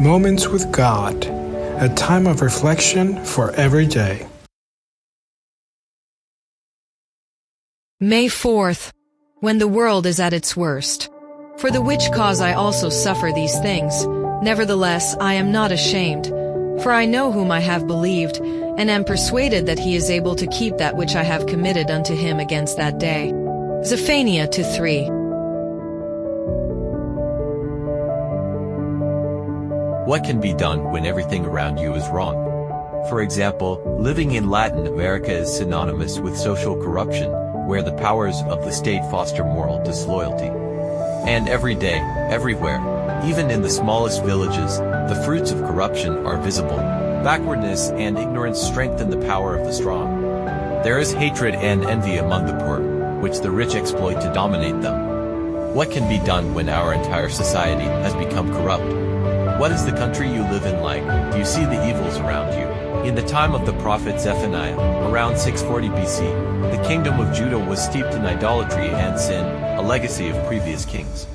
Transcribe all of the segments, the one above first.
Moments with God, a time of reflection for every day. May 4th, when the world is at its worst. For the which cause I also suffer these things. Nevertheless, I am not ashamed. For I know whom I have believed, and am persuaded that he is able to keep that which I have committed unto him against that day. Zephaniah 2:3. What can be done when everything around you is wrong? For example, living in Latin America is synonymous with social corruption, where the powers of the state foster moral disloyalty. And every day, everywhere, even in the smallest villages, the fruits of corruption are visible. Backwardness and ignorance strengthen the power of the strong. There is hatred and envy among the poor, which the rich exploit to dominate them. What can be done when our entire society has become corrupt? What is the country you live in like? Do you see the evils around you? In the time of the prophet Zephaniah, around 640 BC, the kingdom of Judah was steeped in idolatry and sin, a legacy of previous kings.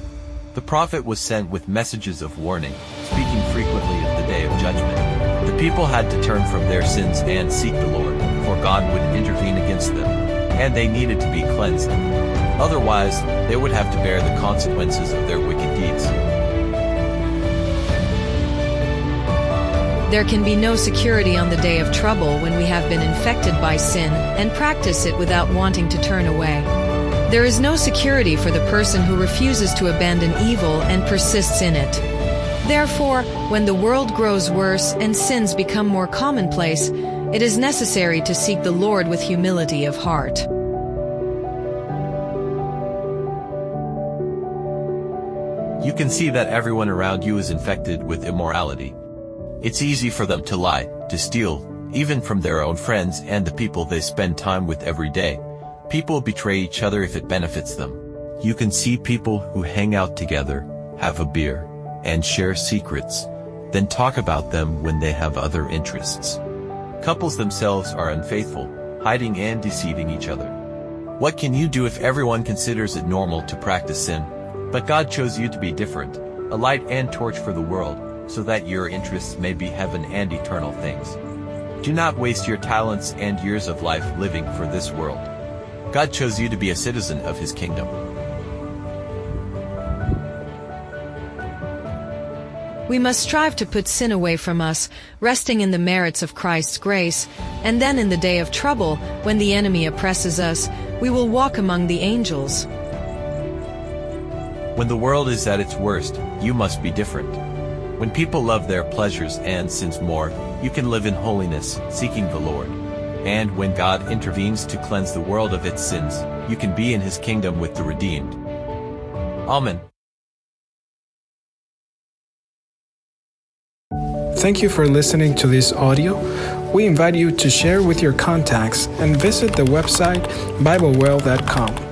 The prophet was sent with messages of warning, speaking frequently of the day of judgment. The people had to turn from their sins and seek the Lord, for God would intervene against them, and they needed to be cleansed. Otherwise, they would have to bear the consequences of their wicked deeds. There can be no security on the day of trouble when we have been infected by sin and practice it without wanting to turn away. There is no security for the person who refuses to abandon evil and persists in it. Therefore, when the world grows worse and sins become more commonplace, it is necessary to seek the Lord with humility of heart. You can see that everyone around you is infected with immorality. It's easy for them to lie, to steal, even from their own friends and the people they spend time with every day. People betray each other if it benefits them. You can see people who hang out together, have a beer, and share secrets, then talk about them when they have other interests. Couples themselves are unfaithful, hiding and deceiving each other. What can you do if everyone considers it normal to practice sin? But God chose you to be different, a light and torch for the world, so that your interests may be heaven and eternal things. Do not waste your talents and years of life living for this world. God chose you to be a citizen of His kingdom. We must strive to put sin away from us, resting in the merits of Christ's grace, and then in the day of trouble, when the enemy oppresses us, we will walk among the angels. When the world is at its worst, you must be different. When people love their pleasures and sins more, you can live in holiness, seeking the Lord. And when God intervenes to cleanse the world of its sins, you can be in His kingdom with the redeemed. Amen. Thank you for listening to this audio. We invite you to share with your contacts and visit the website BibleWell.com.